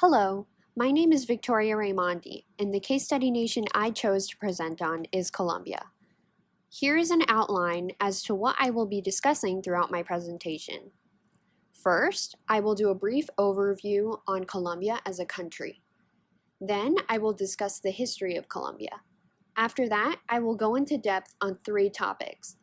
Hello, my name is Victoria Raimondi, and the case study nation I chose to present on is Colombia. Here is an outline as to what I will be discussing throughout my presentation. First, I will do a brief overview on Colombia as a country. Then, I will discuss the history of Colombia. After that, I will go into depth on three topics.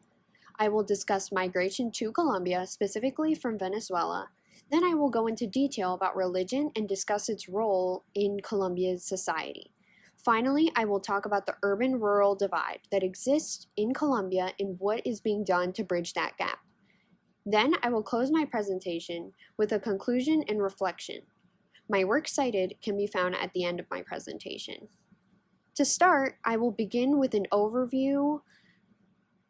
I will discuss migration to Colombia, specifically from Venezuela. Then I will go into detail about religion and discuss its role in Colombia's society. Finally, I will talk about the urban-rural divide that exists in Colombia and what is being done to bridge that gap. Then I will close my presentation with a conclusion and reflection. My works cited can be found at the end of my presentation. To start, I will begin with an overview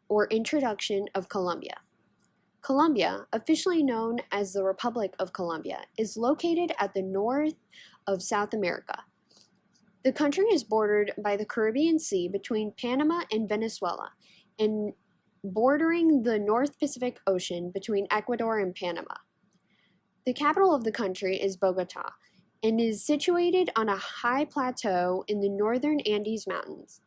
or introduction of Colombia. Colombia, officially known as the Republic of Colombia, is located at the north of South America. The country is bordered by the Caribbean Sea between Panama and Venezuela, and bordering the North Pacific Ocean between Ecuador and Panama. The capital of the country is Bogota, and is situated on a high plateau in the northern Andes Mountains.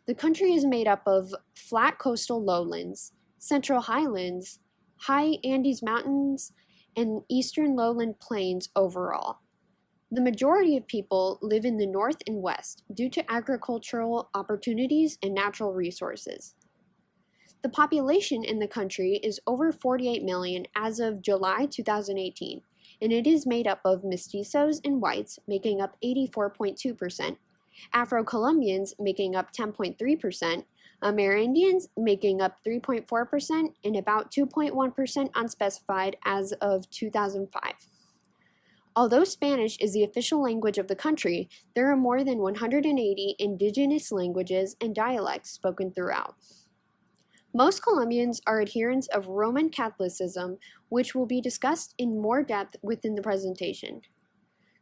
The country is made up of flat coastal lowlands, central highlands, high Andes Mountains, and eastern lowland plains overall. The majority of people live in the north and west due to agricultural opportunities and natural resources. The population in the country is over 48 million as of July 2018, and it is made up of mestizos and whites, making up 84.2%, Afro-Colombians making up 10.3%, Amerindians making up 3.4%, and about 2.1% unspecified as of 2005. Although Spanish is the official language of the country, there are more than 180 indigenous languages and dialects spoken throughout. Most Colombians are adherents of Roman Catholicism, which will be discussed in more depth within the presentation.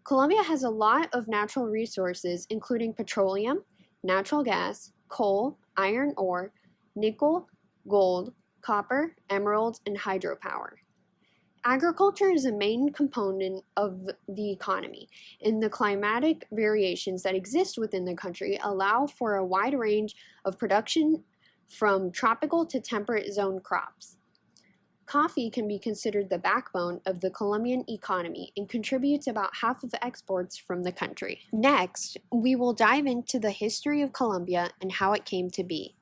Colombia has a lot of natural resources, including petroleum, natural gas, coal, iron ore, nickel, gold, copper, emeralds, and hydropower. Agriculture is a main component of the economy, and the climatic variations that exist within the country allow for a wide range of production from tropical to temperate zone crops. Coffee can be considered the backbone of the Colombian economy and contributes about half of the exports from the country. Next, we will dive into the history of Colombia and how it came to be.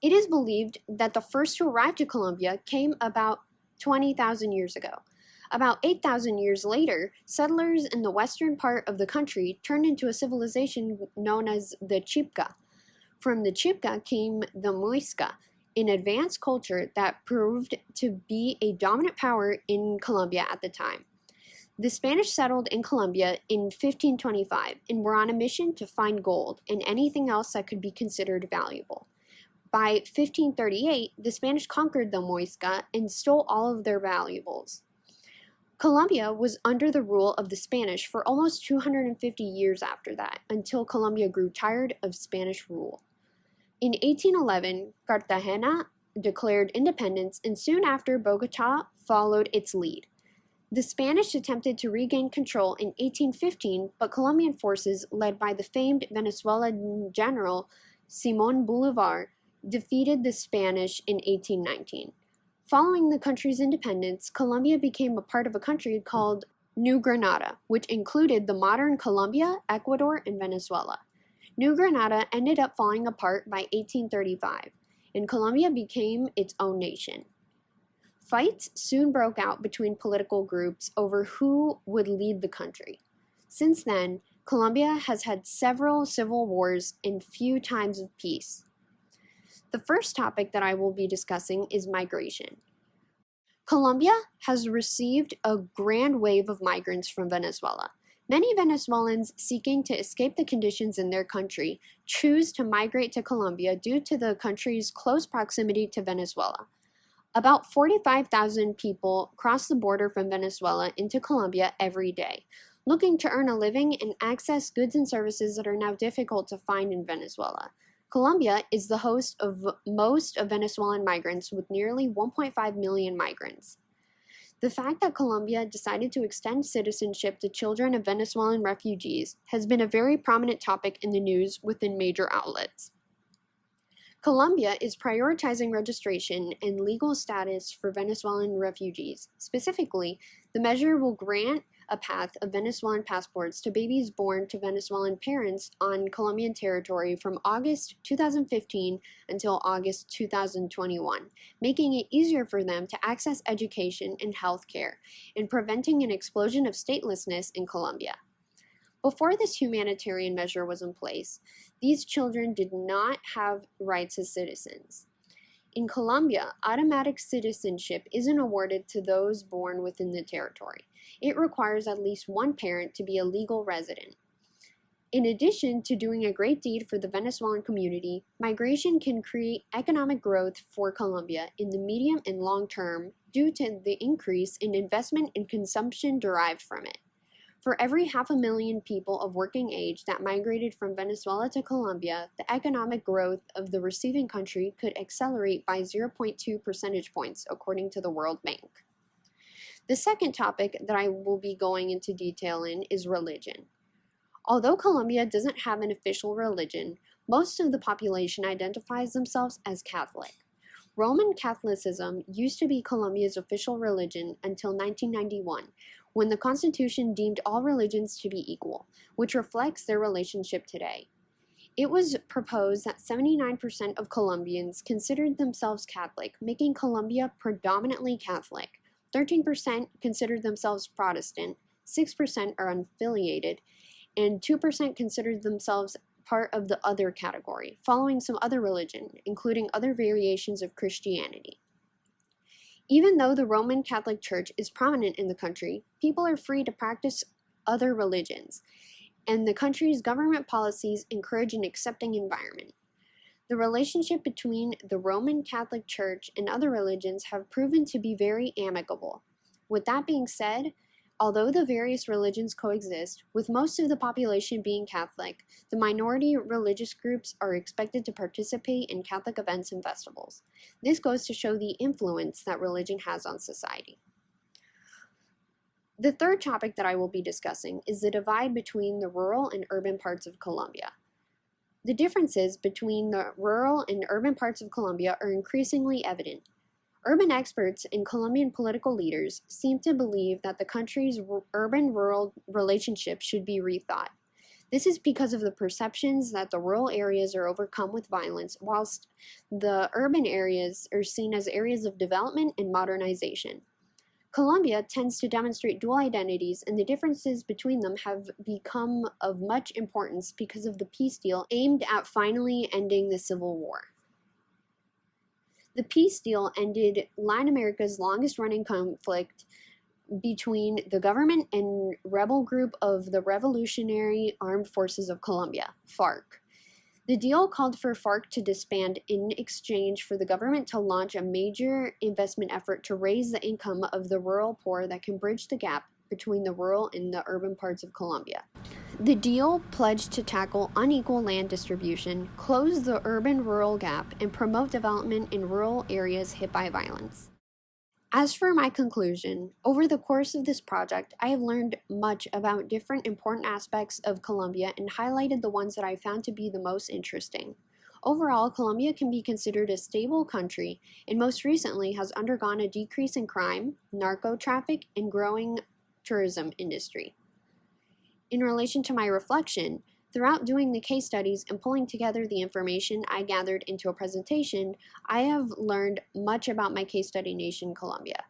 It is believed that the first to arrive to Colombia came about 20,000 years ago. About 8,000 years later, settlers in the western part of the country turned into a civilization known as the Chibcha. From the Chibcha came the Muisca, an advanced culture that proved to be a dominant power in Colombia at the time. The Spanish settled in Colombia in 1525 and were on a mission to find gold and anything else that could be considered valuable. By 1538, the Spanish conquered the Muisca and stole all of their valuables. Colombia was under the rule of the Spanish for almost 250 years after that, until Colombia grew tired of Spanish rule. In 1811, Cartagena declared independence, and soon after, Bogota followed its lead. The Spanish attempted to regain control in 1815, but Colombian forces, led by the famed Venezuelan general Simón Bolívar, defeated the Spanish in 1819. Following the country's independence, Colombia became a part of a country called New Granada, which included the modern Colombia, Ecuador, and Venezuela. New Granada ended up falling apart by 1835, and Colombia became its own nation. Fights soon broke out between political groups over who would lead the country. Since then, Colombia has had several civil wars and few times of peace. The first topic that I will be discussing is migration. Colombia has received a grand wave of migrants from Venezuela. Many Venezuelans seeking to escape the conditions in their country choose to migrate to Colombia due to the country's close proximity to Venezuela. About 45,000 people cross the border from Venezuela into Colombia every day, looking to earn a living and access goods and services that are now difficult to find in Venezuela. Colombia is the host of most of Venezuelan migrants, with nearly 1.5 million migrants. The fact that Colombia decided to extend citizenship to children of Venezuelan refugees has been a very prominent topic in the news within major outlets. Colombia is prioritizing registration and legal status for Venezuelan refugees. Specifically, the measure will grant a path of Venezuelan passports to babies born to Venezuelan parents on Colombian territory from August 2015 until August 2021, making it easier for them to access education and health care, and preventing an explosion of statelessness in Colombia. Before this humanitarian measure was in place, these children did not have rights as citizens. In Colombia, automatic citizenship isn't awarded to those born within the territory. It requires at least one parent to be a legal resident. In addition to doing a great deed for the Venezuelan community, migration can create economic growth for Colombia in the medium and long term due to the increase in investment and consumption derived from it. For every 500,000 people of working age that migrated from Venezuela to Colombia, the economic growth of the receiving country could accelerate by 0.2 percentage points, according to the World Bank. The second topic that I will be going into detail in is religion. Although Colombia doesn't have an official religion, most of the population identifies themselves as Catholic. Roman Catholicism used to be Colombia's official religion until 1991, when the Constitution deemed all religions to be equal, which reflects their relationship today. It was proposed that 79% of Colombians considered themselves Catholic, making Colombia predominantly Catholic. 13% considered themselves Protestant, 6% are unaffiliated, and 2% considered themselves part of the other category, following some other religion, including other variations of Christianity. Even though the Roman Catholic Church is prominent in the country, people are free to practice other religions, and the country's government policies encourage an accepting environment. The relationship between the Roman Catholic Church and other religions have proven to be very amicable. With that being said, although the various religions coexist, with most of the population being Catholic, the minority religious groups are expected to participate in Catholic events and festivals. This goes to show the influence that religion has on society. The third topic that I will be discussing is the divide between the rural and urban parts of Colombia. The differences between the rural and urban parts of Colombia are increasingly evident. Urban experts and Colombian political leaders seem to believe that the country's urban-rural relationship should be rethought. This is because of the perceptions that the rural areas are overcome with violence, whilst the urban areas are seen as areas of development and modernization. Colombia tends to demonstrate dual identities, and the differences between them have become of much importance because of the peace deal aimed at finally ending the civil war. The peace deal ended Latin America's longest-running conflict between the government and rebel group of the Revolutionary Armed Forces of Colombia, FARC. The deal called for FARC to disband in exchange for the government to launch a major investment effort to raise the income of the rural poor that can bridge the gap between the rural and the urban parts of Colombia. The deal pledged to tackle unequal land distribution, close the urban-rural gap, and promote development in rural areas hit by violence. As for my conclusion, over the course of this project, I have learned much about different important aspects of Colombia and highlighted the ones that I found to be the most interesting. Overall, Colombia can be considered a stable country, and most recently has undergone a decrease in crime, narco-traffic, and growing tourism industry. In relation to my reflection, throughout doing the case studies and pulling together the information I gathered into a presentation, I have learned much about my case study nation, Colombia.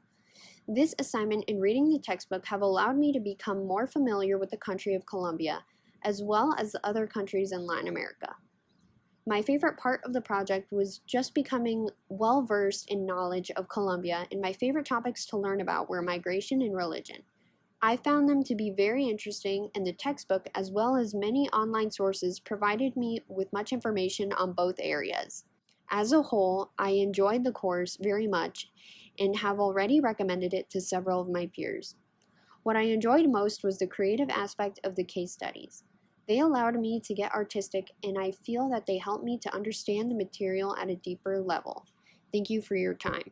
This assignment and reading the textbook have allowed me to become more familiar with the country of Colombia, as well as the other countries in Latin America. My favorite part of the project was just becoming well-versed in knowledge of Colombia, and my favorite topics to learn about were migration and religion. I found them to be very interesting, and the textbook, as well as many online sources, provided me with much information on both areas. As a whole, I enjoyed the course very much and have already recommended it to several of my peers. What I enjoyed most was the creative aspect of the case studies. They allowed me to get artistic, and I feel that they helped me to understand the material at a deeper level. Thank you for your time.